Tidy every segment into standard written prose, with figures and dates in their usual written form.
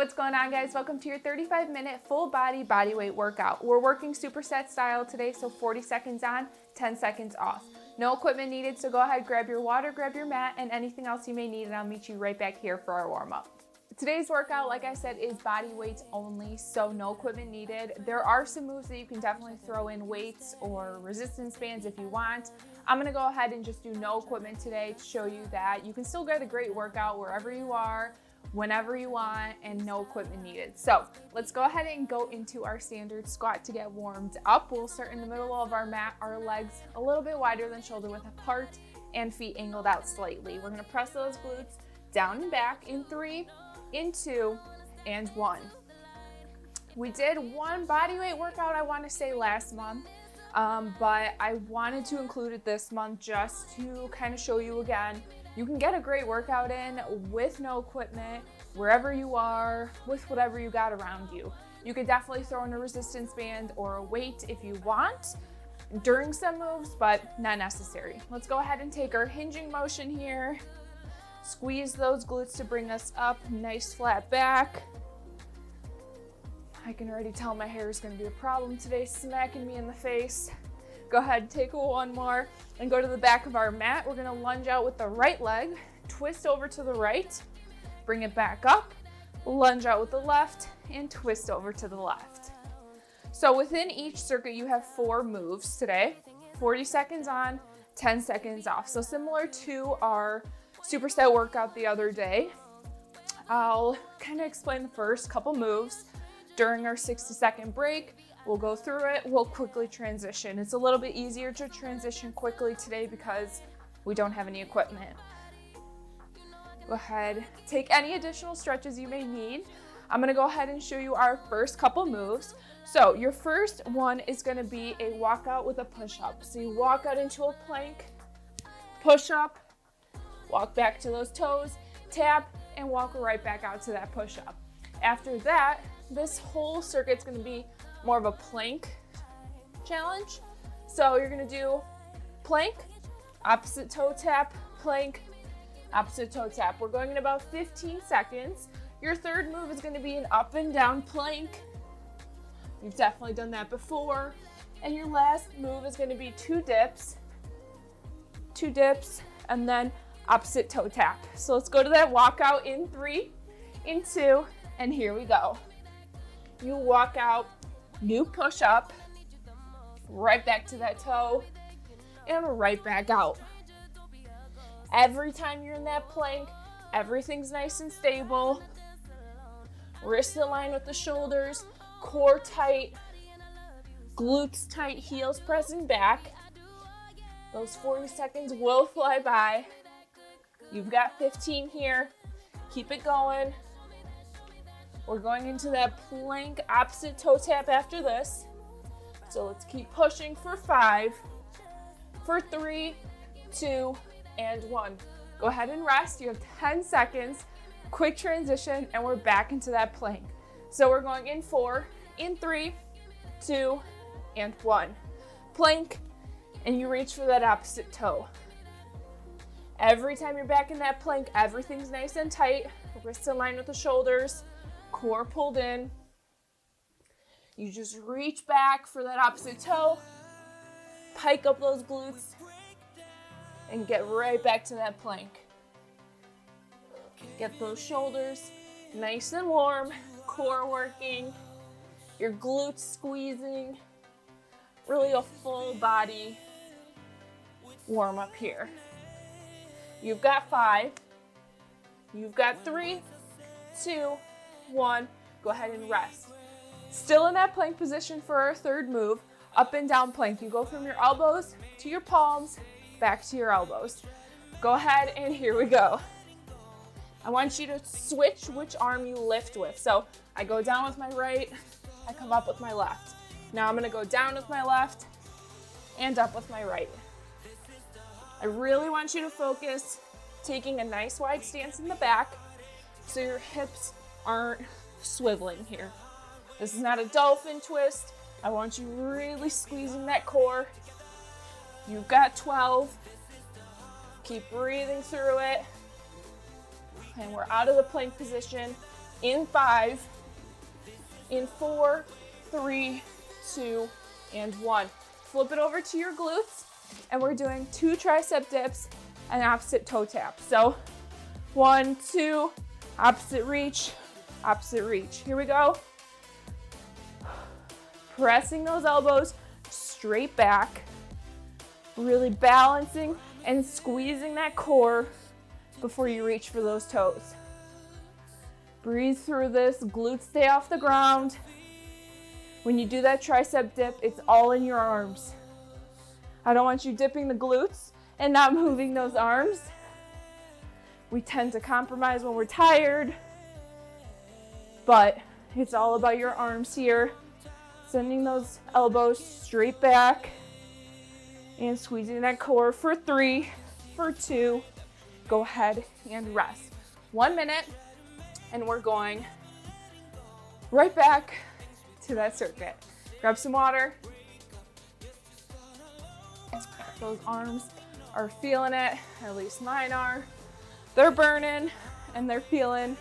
What's going on, guys? Welcome to your 35-minute full body bodyweight workout. We're working superset style today, so 40 seconds on, 10 seconds off. No equipment needed, so go ahead, grab your water, grab your mat, and anything else you may need, and I'll meet you right back here for our warm-up. Today's workout, like I said, is body weights only, so no equipment needed. There are some moves that you can definitely throw in weights or resistance bands if you want. I'm gonna go ahead and just do no equipment today to show you that you can still get a great workout wherever you are, whenever you want, and no equipment needed. So let's go ahead and go into our standard squat to get warmed up. We'll start in the middle of our mat, our legs a little bit wider than shoulder width apart and feet angled out slightly. We're gonna press those glutes down and back in 3, in 2, and 1. We did one bodyweight workout, I wanna say last month, but I wanted to include it this month just to kind of show you again. You can get a great workout in with no equipment, wherever you are, with whatever you got around you. You could definitely throw in a resistance band or a weight if you want during some moves, but not necessary. Let's go ahead and take our hinging motion here. Squeeze those glutes to bring us up, nice flat back. I can already tell my hair is gonna be a problem today, smacking me in the face. Go ahead, take one more and go to the back of our mat. We're gonna lunge out with the right leg, twist over to the right, bring it back up, lunge out with the left, and twist over to the left. So within each circuit, you have 4 moves today, 40 seconds on, 10 seconds off. So similar to our superset workout the other day, I'll kind of explain the first couple moves. During our 60-second break, we'll go through it, we'll quickly transition. It's a little bit easier to transition quickly today because we don't have any equipment. Go ahead, take any additional stretches you may need. I'm gonna go ahead and show you our first couple moves. So your first one is gonna be a walkout with a push-up. So you walk out into a plank, push up, walk back to those toes, tap, and walk right back out to that push-up. After that, this whole circuit's gonna be more of a plank challenge. So you're gonna do plank, opposite toe tap, plank, opposite toe tap. We're going in about 15 seconds. Your third move is gonna be an up and down plank. We've definitely done that before. And your last move is gonna be 2 dips, and then opposite toe tap. So let's go to that walkout in 3, in 2, and here we go. You walk out, new push up, right back to that toe, and right back out. Every time you're in that plank, everything's nice and stable. Wrists in line with the shoulders, core tight, glutes tight, heels pressing back. Those 40 seconds will fly by. You've got 15 here. Keep it going. We're going into that plank opposite toe tap after this. So let's keep pushing for 5, for 3, 2, and 1. Go ahead and rest. You have 10 seconds. Quick transition, and we're back into that plank. So we're going in 4, in 3, 2, and 1. Plank, and you reach for that opposite toe. Every time you're back in that plank, everything's nice and tight. Wrists in line with the shoulders. Core pulled in. You just reach back for that opposite toe, pike up those glutes, and get right back to that plank. Get those shoulders nice and warm, core working, your glutes squeezing, really a full body warm up here. You've got 5, you've got 3, 2, 1, go ahead and rest. Still in that plank position for our third move, up and down plank. You go from your elbows to your palms, back to your elbows. Go ahead and here we go. I want you to switch which arm you lift with. So I go down with my right, I come up with my left. Now I'm gonna go down with my left and up with my right. I really want you to focus taking a nice wide stance in the back so your hips aren't swiveling here. This is not a dolphin twist. I want you really squeezing that core. You've got 12. Keep breathing through it. And we're out of the plank position. in 5, in 4, 3, 2, and 1. Flip it over to your glutes, and we're doing 2 tricep dips and opposite toe tap. So 1, 2, opposite reach, opposite reach. Here we go. Pressing those elbows straight back, really balancing and squeezing that core before you reach for those toes. Breathe through this, glutes stay off the ground. When you do that tricep dip, it's all in your arms. I don't want you dipping the glutes and not moving those arms. We tend to compromise when we're tired, but it's all about your arms here. Sending those elbows straight back and squeezing that core for 3, for 2. Go ahead and rest. 1 minute, and we're going right back to that circuit. Grab some water. Those arms are feeling it, at least mine are. They're burning and they're feeling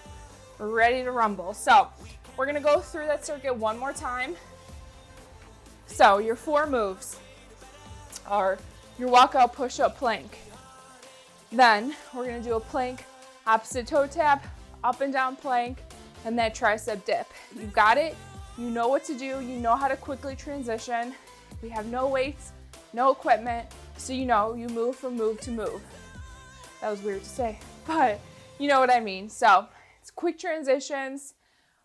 ready to rumble. So we're gonna go through that circuit one more time. So your 4 moves are your walkout push-up plank. Then we're gonna do a plank, opposite toe tap, up and down plank, and that tricep dip. You've got it, you know what to do, you know how to quickly transition. We have no weights, no equipment, so you know you move from move to move. That was weird to say, but you know what I mean. So it's quick transitions,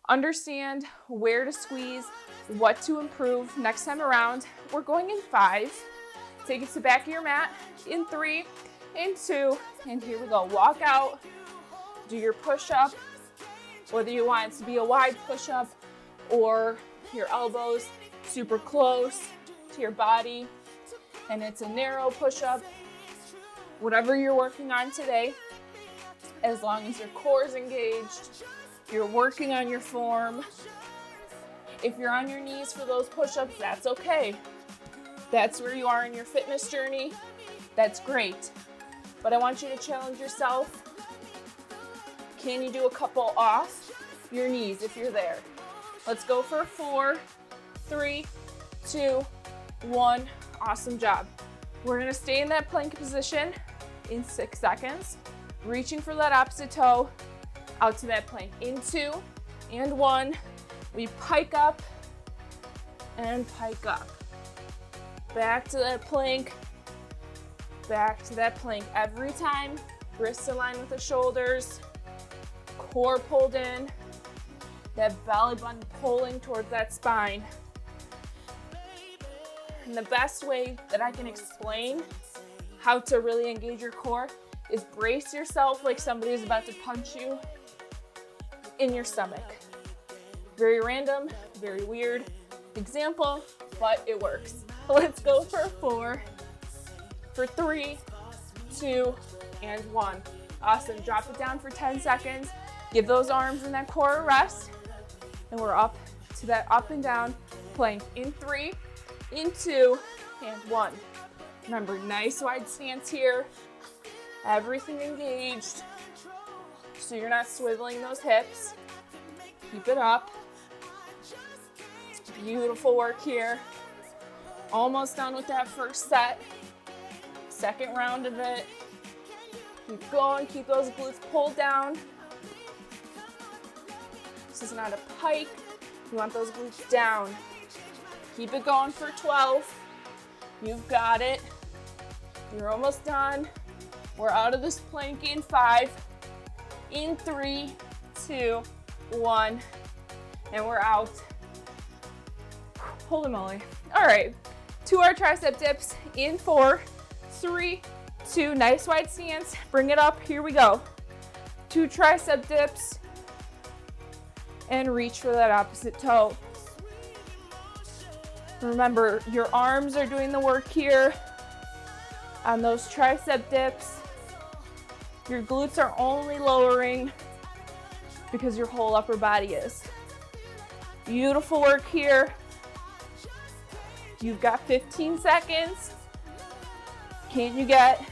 understand where to squeeze, what to improve next time around. We're going in 5. Take it to the back of your mat, in 3, in 2, and here we go. Walk out, do your push-up, whether you want it to be a wide push-up or your elbows super close to your body, and it's a narrow push-up. Whatever you're working on today, as long as your core is engaged, you're working on your form. If you're on your knees for those push-ups, that's okay. That's where you are in your fitness journey. That's great. But I want you to challenge yourself. Can you do a couple off your knees if you're there? Let's go for 4, 3, 2, 1. Awesome job. We're gonna stay in that plank position in 6 seconds. Reaching for that opposite toe, out to that plank. In 2 and 1. We pike up and pike up. Back to that plank, back to that plank. Every time, wrists aligned with the shoulders, core pulled in, that belly button pulling towards that spine. And the best way that I can explain how to really engage your core is brace yourself like somebody is about to punch you in your stomach. Very random, very weird example, but it works. Let's go for 4, for 3, 2, and 1. Awesome. Drop it down for 10 seconds. Give those arms and that core a rest. And we're up to that up and down plank. In 3, in 2, and 1. Remember, nice wide stance here. Everything engaged, so you're not swiveling those hips. Keep it up. Beautiful work here. Almost done with that first set. Second round of it. Keep going, keep those glutes pulled down. This is not a pike. You want those glutes down. Keep it going for 12. You've got it. You're almost done. We're out of this plank in 5, in 3, 2, 1, and we're out. Holy moly. All right, 2 our tricep dips in 4, 3, 2, nice wide stance. Bring it up, here we go. 2 tricep dips, and reach for that opposite toe. Remember, your arms are doing the work here on those tricep dips. Your glutes are only lowering because your whole upper body is. Beautiful work here. You've got 15 seconds. Can you get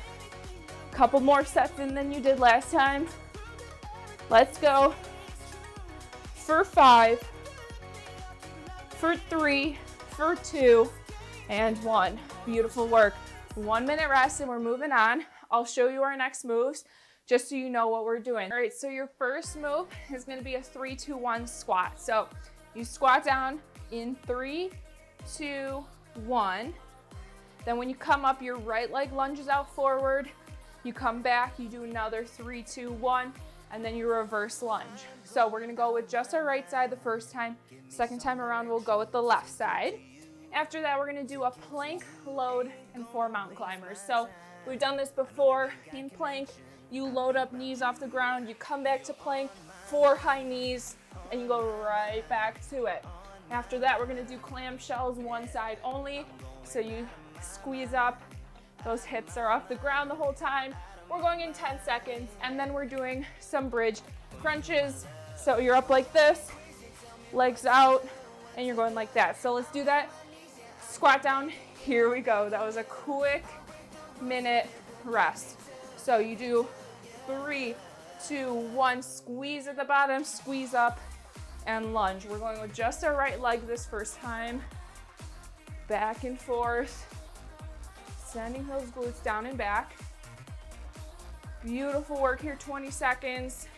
a couple more sets in than you did last time? Let's go. for 5, for 3, for 2, and 1. Beautiful work. 1 minute rest and we're moving on. I'll show you our next moves just so you know what we're doing. All right, so your first move is gonna be a 3, 2, 1 squat. So you squat down in 3, 2, 1. Then when you come up, your right leg lunges out forward. You come back, you do another 3, 2, 1, and then you reverse lunge. So we're gonna go with just our right side the first time. Second time around, we'll go with the left side. After that, we're gonna do a plank, load, and 4 mountain climbers. So we've done this before. In plank, you load up knees off the ground, you come back to plank, 4 high knees, and you go right back to it. After that, we're gonna do clamshells, one side only. So you squeeze up, those hips are off the ground the whole time. We're going in 10 seconds, and then we're doing some bridge crunches. So you're up like this, legs out, and you're going like that. So let's do that. Squat down, here we go. That was a quick minute rest. So you do 3, 2, 1, squeeze at the bottom, squeeze up, and lunge. We're going with just our right leg this first time. Back and forth, sending those glutes down and back. Beautiful work here, 20 seconds.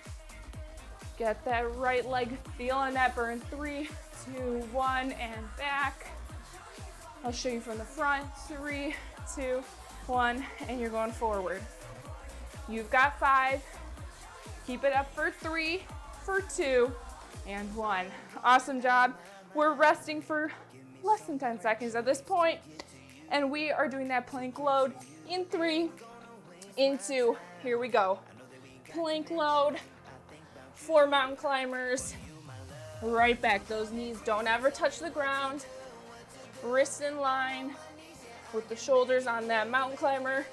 Get that right leg feeling that burn. 3, 2, 1, and back. I'll show you from the front. 3, 2, 1, and you're going forward. You've got 5. Keep it up for 3, for 2, and 1. Awesome job. We're resting for less than 10 seconds at this point, and we are doing that plank load in 3, in 2. Here we go. Plank load, 4 mountain climbers, right back. Those knees don't ever touch the ground. Wrists in line with the shoulders on that mountain climber.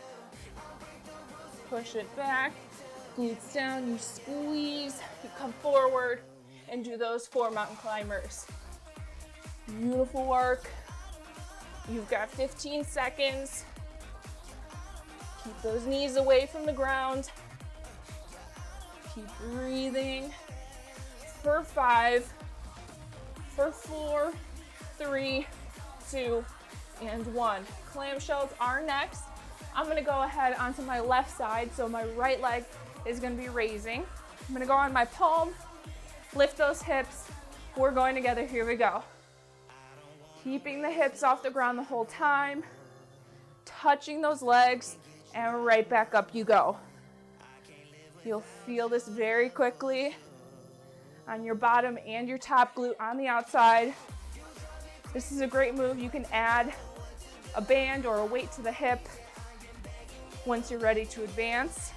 Push it back, glutes down, you squeeze, you come forward and do those 4 mountain climbers. Beautiful work. You've got 15 seconds. Keep those knees away from the ground. Keep breathing. For 5, for 4, 3, 2, and 1. Clamshells are next. I'm gonna go ahead onto my left side, so my right leg is gonna be raising. I'm gonna go on my palm, lift those hips. We're going together, here we go. Keeping the hips off the ground the whole time, touching those legs, and right back up you go. You'll feel this very quickly on your bottom and your top glute on the outside. This is a great move. You can add a band or a weight to the hip once you're ready to advance.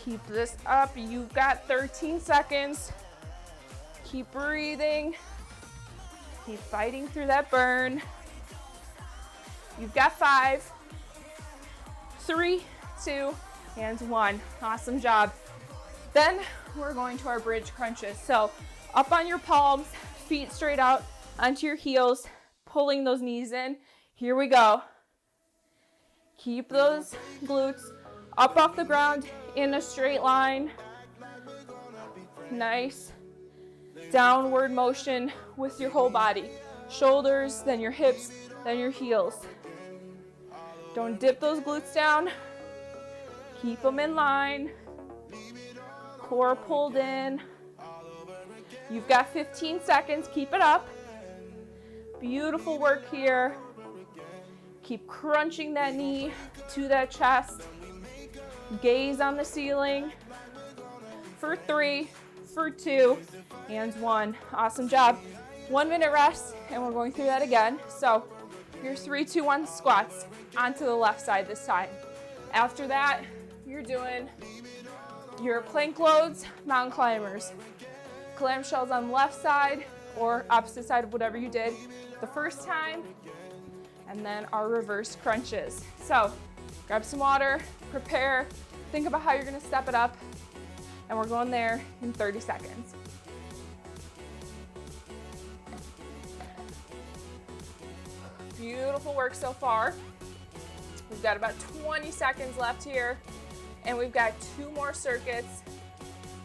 Keep this up. You've got 13 seconds. Keep breathing. Keep fighting through that burn. You've got 5, 3, 2, and 1. Awesome job. Then we're going to our bridge crunches. So up on your palms, feet straight out onto your heels, pulling those knees in. Here we go. Keep those glutes up off the ground in a straight line. Nice downward motion with your whole body. Shoulders, then your hips, then your heels. Don't dip those glutes down. Keep them in line. Core pulled in. You've got 15 seconds. Keep it up. Beautiful work here. Keep crunching that knee to that chest. Gaze on the ceiling. For 3, for 2, and 1. Awesome job. 1 minute rest, and we're going through that again. So your 3, 2, 1 squats onto the left side this time. After that, you're doing your plank loads, mountain climbers. Clamshells on the left side or opposite side of whatever you did the first time, and then our reverse crunches. So grab some water, prepare, think about how you're gonna step it up, and we're going there in 30 seconds. Beautiful work so far. We've got about 20 seconds left here, and we've got 2 more circuits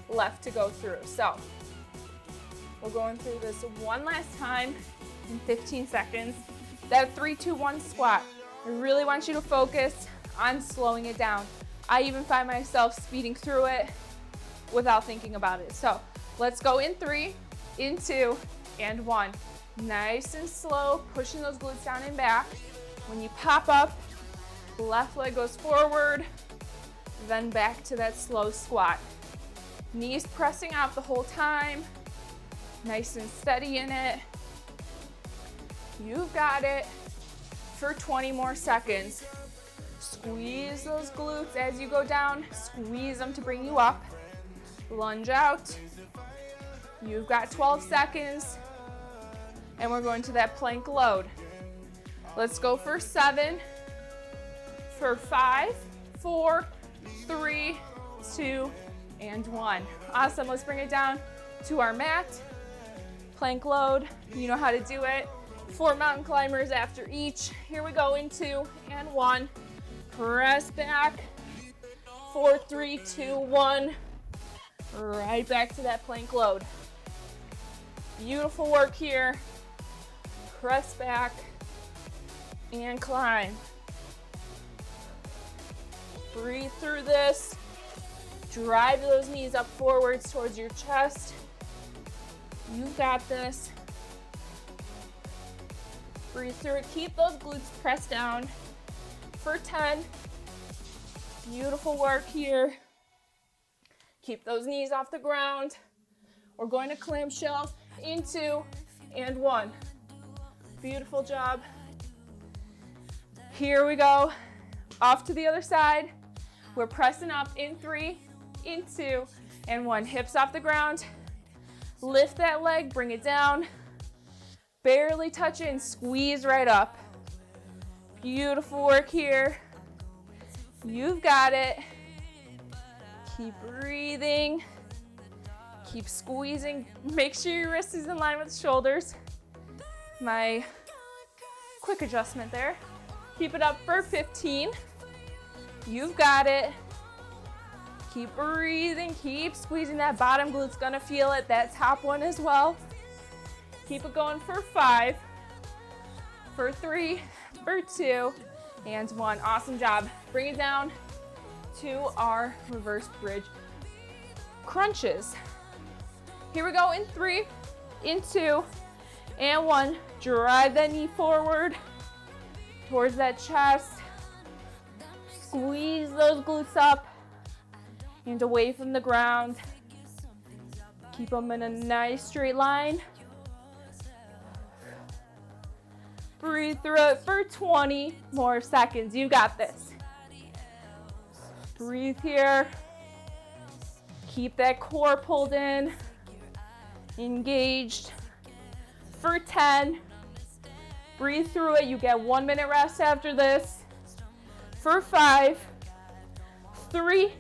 left to go through. So We're going through this one last time in 15 seconds. That 3, 2, 1 squat. I really want you to focus on slowing it down. I even find myself speeding through it without thinking about it. So let's go in 3, in 2, and 1. Nice and slow, pushing those glutes down and back. When you pop up, left leg goes forward, then back to that slow squat. Knees pressing out the whole time, nice and steady in it. You've got it for 20 more seconds. Squeeze those glutes as you go down, squeeze them to bring you up. Lunge out. You've got 12 seconds, and we're going to that plank load. Let's go for 7, for 5, 4, 3, 2, and 1. Awesome, let's bring it down to our mat. Plank load, you know how to do it. 4 mountain climbers after each. Here we go in 2 and 1. Press back, 4, 3, 2, 1. Right back to that plank load. Beautiful work here. Press back and climb. Breathe through this. Drive those knees up forwards towards your chest. You've got this. Breathe through it. Keep those glutes pressed down for 10. Beautiful work here. Keep those knees off the ground. We're going to clamshell in 2 and 1. Beautiful job. Here we go. Off to the other side. We're pressing up in 3, in 2, and 1. Hips off the ground. Lift that leg, bring it down. Barely touch it and squeeze right up. Beautiful work here. You've got it. Keep breathing. Keep squeezing. Make sure your wrist is in line with the shoulders. My quick adjustment there. Keep it up for 15. You've got it. Keep breathing. Keep squeezing. That bottom glute's gonna feel it. That top one as well. Keep it going for 5, for 3, for 2, and 1. Awesome job. Bring it down to our reverse bridge crunches. Here we go in 3, in 2, and 1. Drive that knee forward towards that chest. Squeeze those glutes up and away from the ground. Keep them in a nice straight line. Breathe through it for 20 more seconds. You got this. Breathe here. Keep that core pulled in, engaged for 10. Breathe through it. You get 1 minute rest after this. For 5, 3,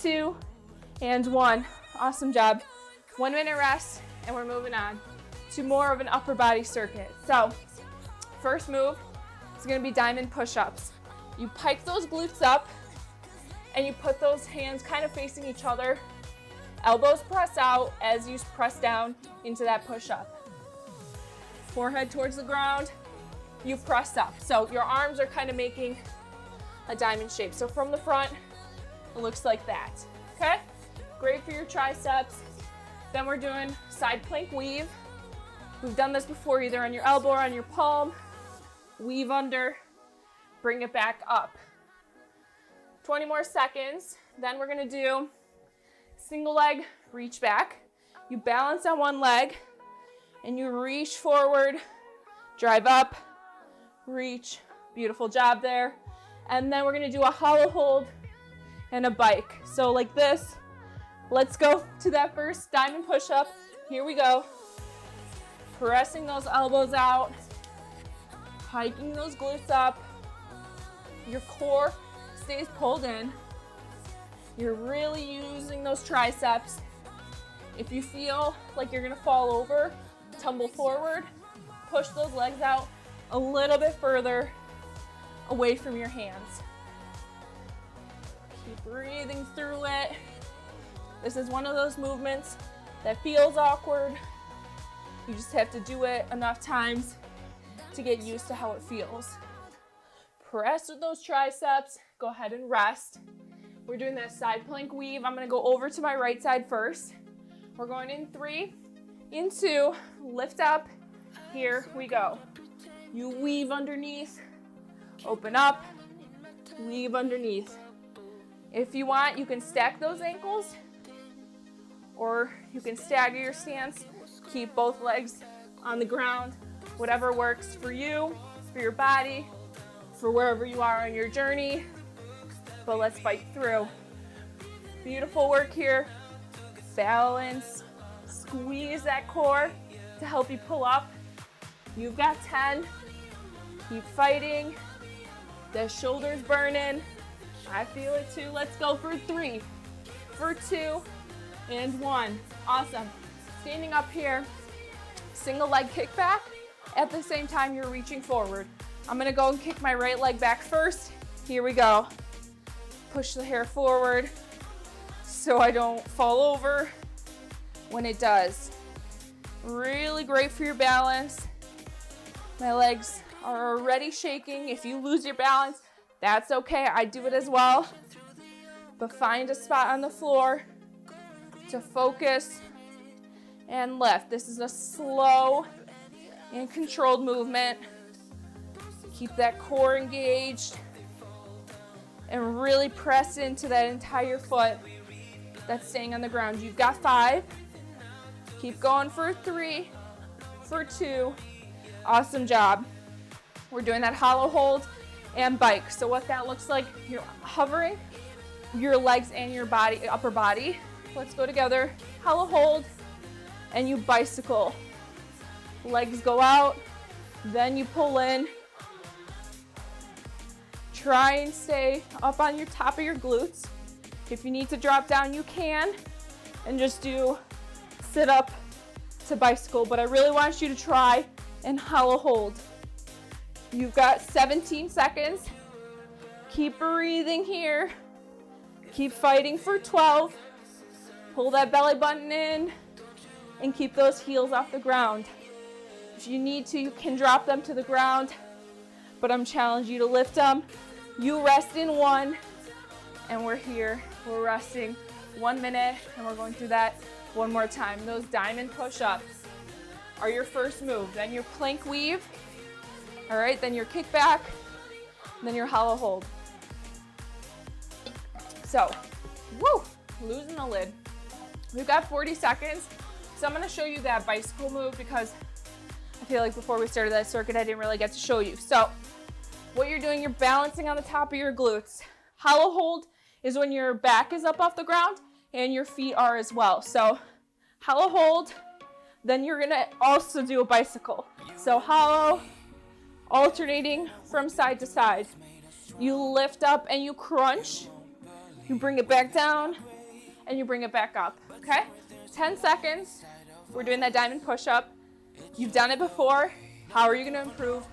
2, and 1. Awesome job. 1 minute rest, and we're moving on to more of an upper body circuit. So, first move is going to be diamond push-ups. You pike those glutes up, and you put those hands kind of facing each other. Elbows press out as you press down into that push-up. Forehead towards the ground, you press up. So your arms are kind of making a diamond shape. So from the front, it looks like that, okay? Great for your triceps. Then we're doing side plank weave. We've done this before, either on your elbow or on your palm. Weave under, bring it back up. 20 more seconds. Then we're gonna do single leg reach back. You balance on one leg and you reach forward, drive up, reach. Beautiful job there. And then we're gonna do a hollow hold and a bike. So like this. Let's go to that first diamond push-up. Here we go. Pressing those elbows out, hiking those glutes up. Your core stays pulled in. You're really using those triceps. If you feel like you're gonna fall over, tumble forward, push those legs out a little bit further away from your hands. Keep breathing through it. This is one of those movements that feels awkward, You just have to do it enough times to get used to how it feels. Press with those triceps. Go ahead and rest. We're doing that side plank weave. I'm gonna go over to my right side first. We're going in 3, in 2, lift up. Here we go. You weave underneath, open up, weave underneath. If you want, you can stack those ankles, or you can stagger your stance. Keep both legs on the ground. Whatever works for you, for your body, for wherever you are on your journey. But let's fight through. Beautiful work here. Balance, squeeze that core to help you pull up. You've got 10. Keep fighting. The shoulders burning. I feel it too. Let's go for 3, for 2, and 1. Awesome. Standing up here, single leg kick back. At the same time, you're reaching forward. I'm gonna go and kick my right leg back first. Here we go. Push the hair forward so I don't fall over when it does. Really great for your balance. My legs are already shaking. If you lose your balance, that's okay. I do it as well. But find a spot on the floor to focus and lift. This is a slow and controlled movement. Keep that core engaged and really press into that entire foot that's staying on the ground. You've got 5. Keep going for 3, for 2. Awesome job. We're doing that hollow hold and bike. So what that looks like, you're hovering your legs and your body, upper body. Let's go together. Hollow hold, and you bicycle. Legs go out, then you pull in. Try and stay up on your top of your glutes. If you need to drop down, you can, and just do sit up to bicycle. But I really want you to try and hollow hold. You've got 17 seconds. Keep breathing here. Keep fighting for 12. Pull that belly button in and keep those heels off the ground. If you need to, you can drop them to the ground, but I'm challenging you to lift them. You rest in 1, and we're here. We're resting 1 minute, and we're going through that one more time. Those diamond push-ups are your first move. Then your plank weave. All right, then your kick back, then your hollow hold. So, losing the lid. We've got 40 seconds. So I'm gonna show you that bicycle move because I feel like before we started that circuit, I didn't really get to show you. So what you're doing, you're balancing on the top of your glutes. Hollow hold is when your back is up off the ground and your feet are as well. So hollow hold, then you're gonna also do a bicycle. So hollow, alternating from side to side. You lift up and you crunch. You bring it back down and you bring it back up, okay? 10 seconds. We're doing that diamond push-up. You've done it before. How are you gonna improve?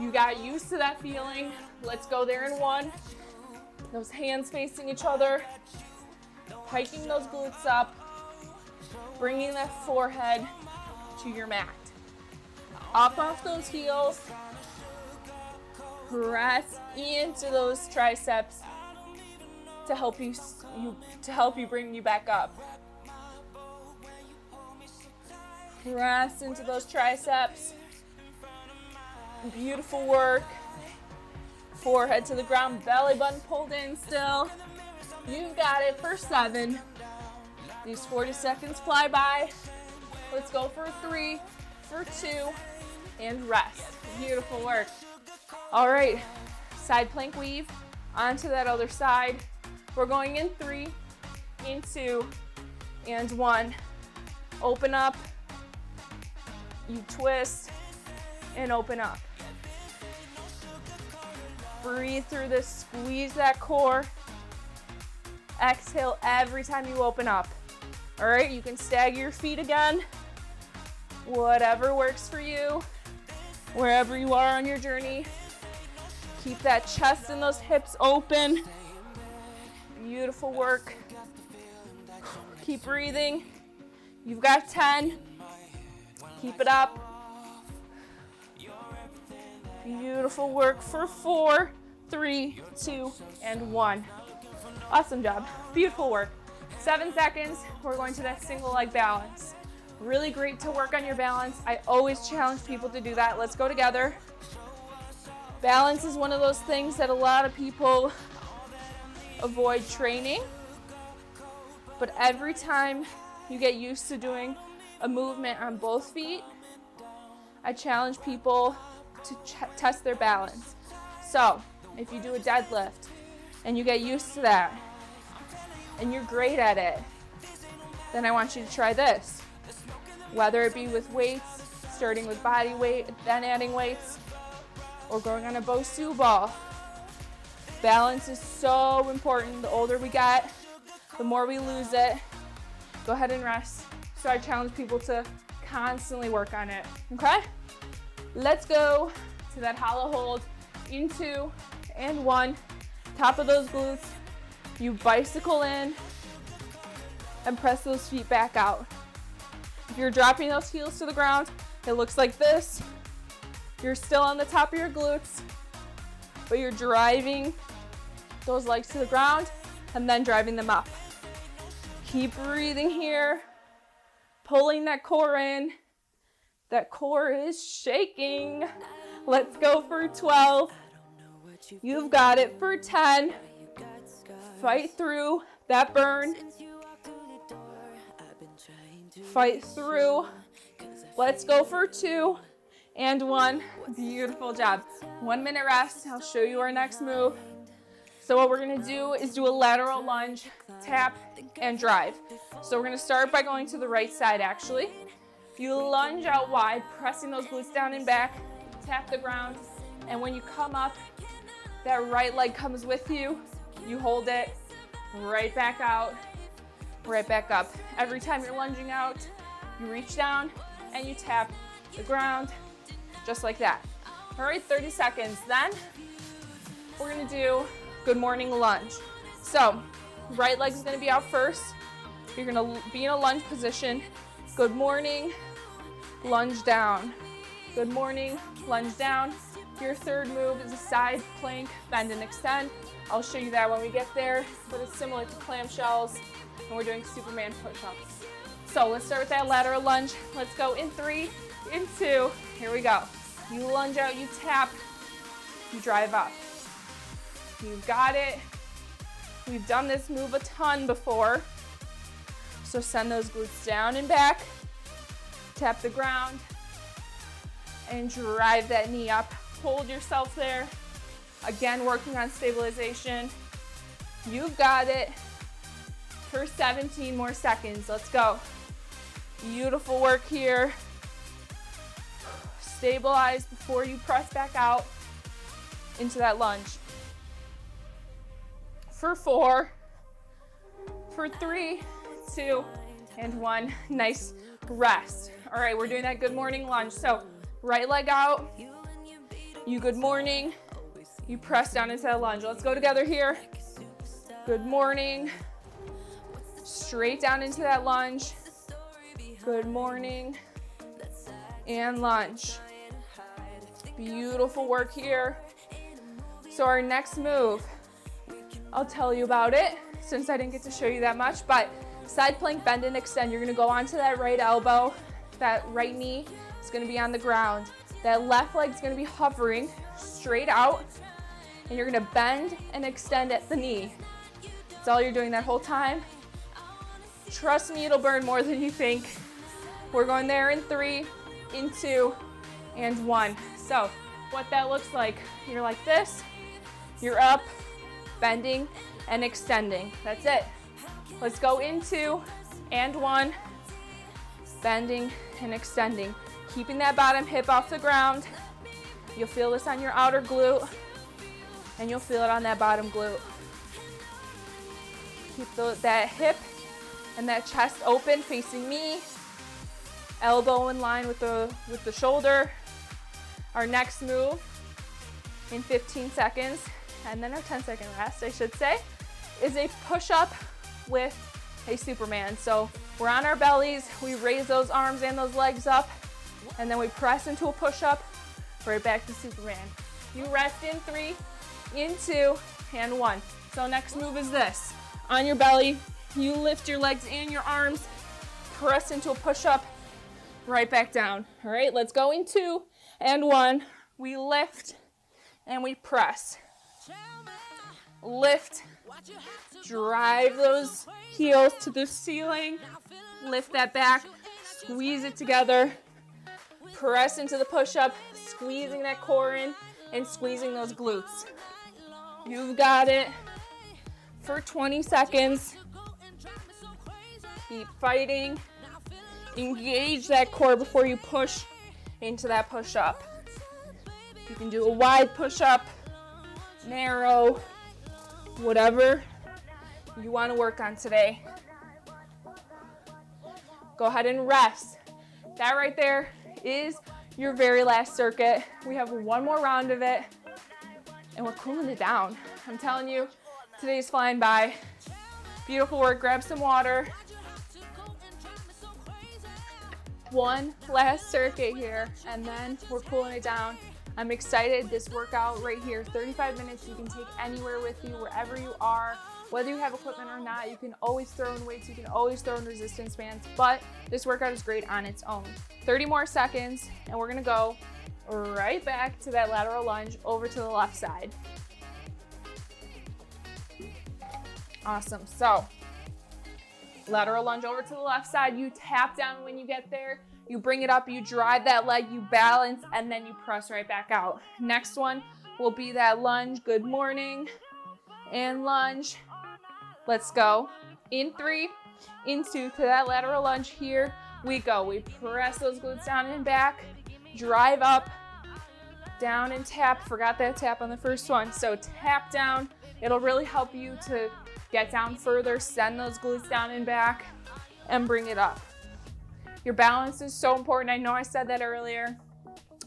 You got used to that feeling. Let's go there in 1. Those hands facing each other. Hiking those glutes up. Bringing that forehead to your mat. Up off those heels. Press into those triceps to help you bring you back up. Press into those triceps. Beautiful work. Forehead to the ground, belly button pulled in still. You've got it for 7. These 40 seconds fly by. Let's go for 3, for 2, and rest. Beautiful work. All right, side plank weave onto that other side. We're going in 3, in 2, and 1. Open up. You twist and open up. Breathe through this, squeeze that core. Exhale every time you open up. All right, you can stagger your feet again. Whatever works for you, wherever you are on your journey. Keep that chest and those hips open. Beautiful work. Keep breathing. You've got 10. Keep it up. Beautiful work for 4, 3, 2, and 1. Awesome job. Beautiful work. 7 seconds, we're going to that single leg balance. Really great to work on your balance. I always challenge people to do that. Let's go together. Balance is one of those things that a lot of people avoid training. But every time you get used to doing a movement on both feet, I challenge people to test their balance. So if you do a deadlift and you get used to that and you're great at it, then I want you to try this. Whether it be with weights, starting with body weight, then adding weights, or going on a Bosu ball. Balance is so important. The older we get, the more we lose it. Go ahead and rest. So I challenge people to constantly work on it, okay? Let's go to that hollow hold in 2 and 1. Top of those glutes. You bicycle in and press those feet back out. If you're dropping those heels to the ground, it looks like this. You're still on the top of your glutes, but you're driving those legs to the ground and then driving them up. Keep breathing here, pulling that core in. That core is shaking. Let's go for 12. You've got it for 10. Fight through that burn. Fight through. Let's go for 2 and 1. Beautiful job. 1 minute rest. I'll show you our next move. So what we're gonna do is do a lateral lunge, tap, and drive. So we're gonna start by going to the right side actually. You lunge out wide, pressing those glutes down and back, tap the ground, and when you come up, that right leg comes with you. You hold it, right back out, right back up. Every time you're lunging out, you reach down and you tap the ground, just like that. All right, 30 seconds. Then we're gonna do good morning lunge. So right leg's gonna be out first. You're gonna be in a lunge position. Good morning, lunge down. Good morning, lunge down. Your third move is a side plank, bend and extend. I'll show you that when we get there, but it's similar to clamshells, and we're doing Superman push-ups. So let's start with that lateral lunge. Let's go in 3, in 2, here we go. You lunge out, you tap, you drive up. You've got it. We've done this move a ton before. So send those glutes down and back, tap the ground, and drive that knee up. Hold yourself there. Again, working on stabilization. You've got it for 17 more seconds. Let's go. Beautiful work here. Stabilize before you press back out into that lunge. For 4, for 3, 2, and 1. Nice rest. All right, we're doing that good morning lunge. So right leg out, you good morning, you press down into that lunge. Let's go together here. Good morning, straight down into that lunge. Good morning, and lunge. Beautiful work here. So our next move, I'll tell you about it since I didn't get to show you that much, but side plank, bend and extend. You're gonna go onto that right elbow. That right knee is gonna be on the ground. That left leg's gonna be hovering straight out, and you're gonna bend and extend at the knee. That's all you're doing that whole time. Trust me, it'll burn more than you think. We're going there in 3, in 2, and 1. So what that looks like, you're like this, you're up, bending and extending. That's it. Let's go in 2 and 1, bending and extending. Keeping that bottom hip off the ground. You'll feel this on your outer glute, and you'll feel it on that bottom glute. Keep that hip and that chest open, facing me. Elbow in line with the shoulder. Our next move in 15 seconds, and then our 10-second rest, I should say, is a push-up with a Superman. So we're on our bellies, we raise those arms and those legs up, And then we press into a push-up, right back to Superman. You rest in 3, in 2, and 1. So next move is this. On your belly, you lift your legs and your arms, press into a push-up, right back down. All right, let's go in 2 and 1. We lift and we press. Lift, drive those heels to the ceiling, lift that back, squeeze it together, press into the push-up, squeezing that core in and squeezing those glutes. You've got it for 20 seconds. Keep fighting. Engage that core before you push into that push-up. You can do a wide push-up, narrow, whatever you want to work on today. Go ahead and rest. That right there is your very last circuit. We have one more round of it, and we're cooling it down. I'm telling you, today's flying by. Beautiful work. Grab some water. One last circuit here, and then we're cooling it down. I'm excited. This workout right here, 35 minutes, you can take anywhere with you, wherever you are. Whether you have equipment or not, you can always throw in weights, you can always throw in resistance bands, but this workout is great on its own. 30 more seconds, and we're gonna go right back to that lateral lunge over to the left side. Awesome. So lateral lunge over to the left side. You tap down when you get there. You bring it up, you drive that leg, you balance, and then you press right back out. Next one will be that lunge. Good morning. And lunge. Let's go. In 3, in 2, to that lateral lunge. Here we go. We press those glutes down and back. Drive up, down and tap. Forgot that tap on the first one. So tap down. It'll really help you to get down further, send those glutes down and back, and bring it up. Your balance is so important. I know I said that earlier,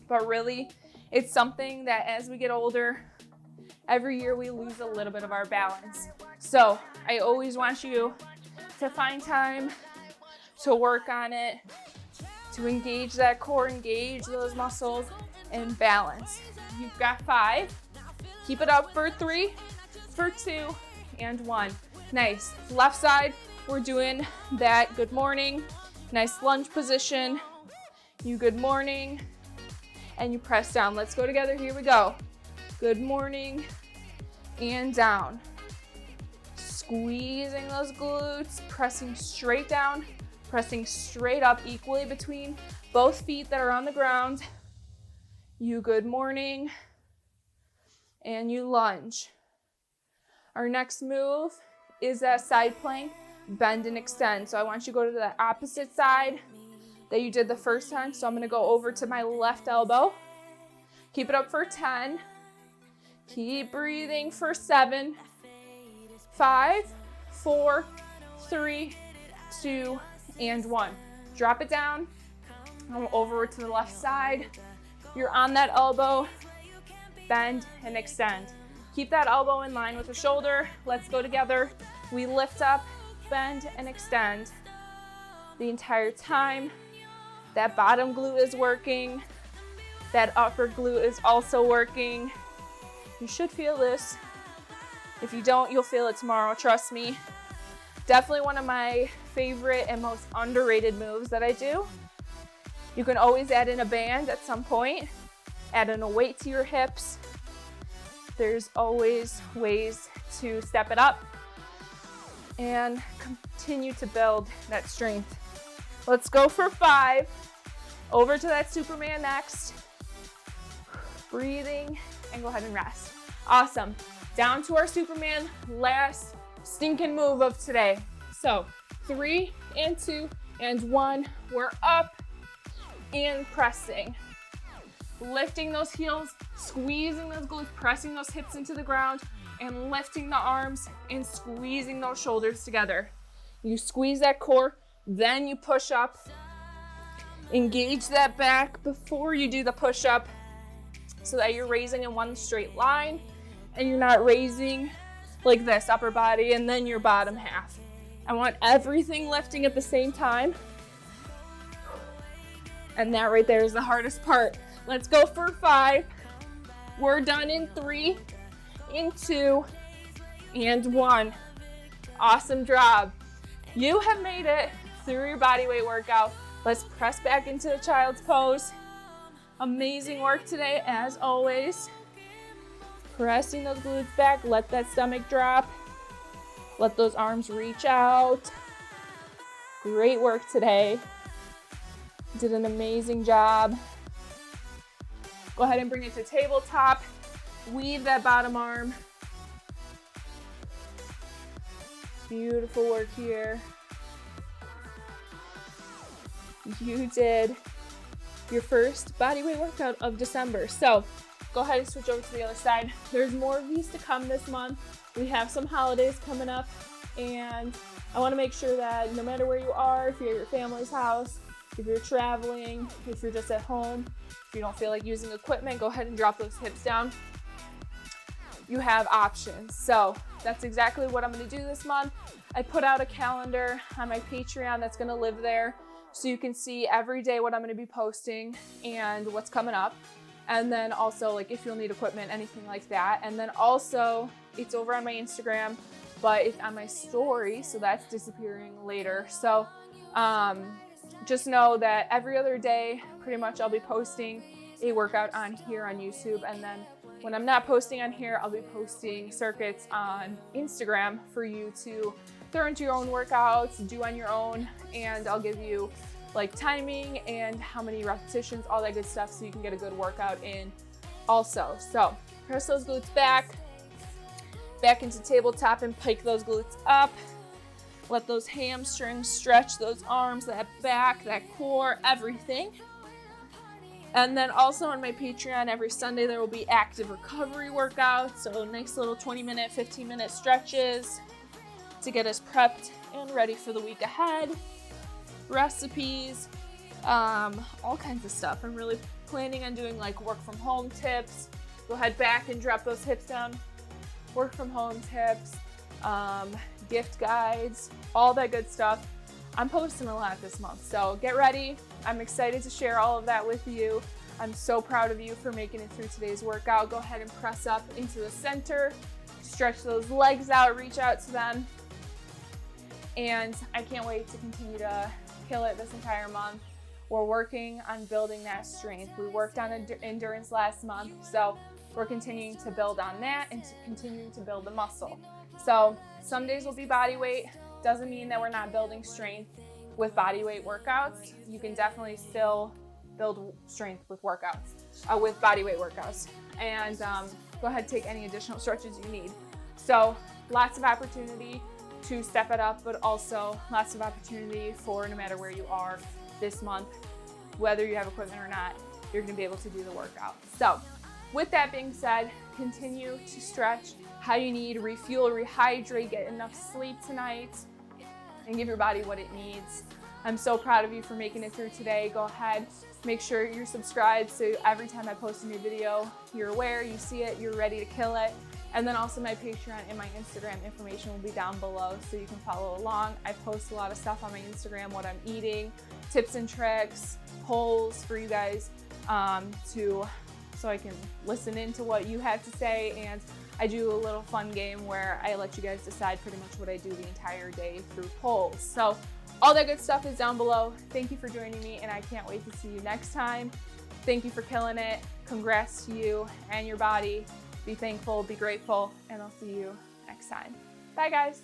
but really, it's something that as we get older, every year we lose a little bit of our balance. So I always want you to find time to work on it, to engage that core, engage those muscles, and balance. You've got 5. Keep it up for 3, for 2, and 1. Nice. Left side, we're doing that good morning. Nice lunge position. You good morning, and you press down. Let's go together. Here we go. Good morning, and down. Squeezing those glutes, pressing straight down, pressing straight up equally between both feet that are on the ground. You good morning, and you lunge. Our next move is that side plank, bend and extend. So I want you to go to the opposite side that you did the first time. So I'm gonna go over to my left elbow. Keep it up for 10. Keep breathing for 7, 5, 4, 3, 2, and 1. Drop it down. I'm over to the left side. You're on that elbow. Bend and extend. Keep that elbow in line with the shoulder. Let's go together. We lift up, bend, and extend. The entire time, that bottom glute is working. That upper glute is also working. You should feel this. If you don't, you'll feel it tomorrow, trust me. Definitely one of my favorite and most underrated moves that I do. You can always add in a band at some point, add in a weight to your hips. There's always ways to step it up and continue to build that strength. Let's go for 5. Over to that Superman next. Breathing, and go ahead and rest. Awesome. Down to our Superman, last stinking move of today. So 3 and 2 and 1. We're up and pressing. Lifting those heels, squeezing those glutes, pressing those hips into the ground, and lifting the arms and squeezing those shoulders together. You squeeze that core, then you push up. Engage that back before you do the push up so that you're raising in one straight line and you're not raising like this, upper body, and then your bottom half. I want everything lifting at the same time. And that right there is the hardest part. Let's go for 5. We're done in 3, in 2, and 1. Awesome job. You have made it through your body weight workout. Let's press back into the child's pose. Amazing work today, as always. Pressing those glutes back, let that stomach drop. Let those arms reach out. Great work today. Did an amazing job. Go ahead and bring it to tabletop. Weave that bottom arm. Beautiful work here. You did your first bodyweight workout of December. So go ahead and switch over to the other side. There's more of these to come this month. We have some holidays coming up, and I want to make sure that no matter where you are, if you're at your family's house, if you're traveling, if you're just at home, if you don't feel like using equipment, go ahead and drop those hips down. You have options. So that's exactly what I'm going to do this month. I put out a calendar on my Patreon that's going to live there, so you can see every day what I'm going to be posting and what's coming up. And then also, like, if you'll need equipment, anything like that. And then also, it's over on my Instagram, but it's on my story, so that's disappearing later. So just know that every other day, pretty much, I'll be posting a workout on here on YouTube. And then when I'm not posting on here, I'll be posting circuits on Instagram for you to throw into your own workouts, do on your own, and I'll give you like timing and how many repetitions, all that good stuff, so you can get a good workout in also. So press those glutes back into tabletop and pike those glutes up. Let those hamstrings stretch, those arms, that back, that core, everything. And then also on my Patreon, every Sunday there will be active recovery workouts. So nice little 20-minute, 15-minute stretches to get us prepped and ready for the week ahead. Recipes, all kinds of stuff. I'm really planning on doing like work from home tips. Go ahead back and drop those hips down. Work from home tips, gift guides, all that good stuff. I'm posting a lot this month, so get ready. I'm excited to share all of that with you. I'm so proud of you for making it through today's workout. Go ahead and press up into the center, stretch those legs out, reach out to them. And I can't wait to continue to kill it this entire month. We're working on building that strength. We worked on endurance last month, so we're continuing to build on that and continuing to build the muscle. So some days will be body weight. Doesn't mean that we're not building strength with body weight workouts. You can definitely still build strength with workouts, with body weight workouts. And go ahead and take any additional stretches you need. So lots of opportunity to step it up, but also lots of opportunity for no matter where you are this month, whether you have equipment or not, you're gonna be able to do the workout. So with that being said, continue to stretch how you need, refuel, rehydrate, get enough sleep tonight, and give your body what it needs. I'm so proud of you for making it through today. Go ahead, make sure you're subscribed so every time I post a new video, you're aware, you see it, you're ready to kill it. And then also my Patreon and my Instagram information will be down below so you can follow along. I post a lot of stuff on my Instagram, what I'm eating, tips and tricks, polls for you guys so I can listen into what you have to say. And I do a little fun game where I let you guys decide pretty much what I do the entire day through polls. So all that good stuff is down below. Thank you for joining me, and I can't wait to see you next time. Thank you for killing it. Congrats to you and your body. Be thankful, be grateful, and I'll see you next time. Bye, guys.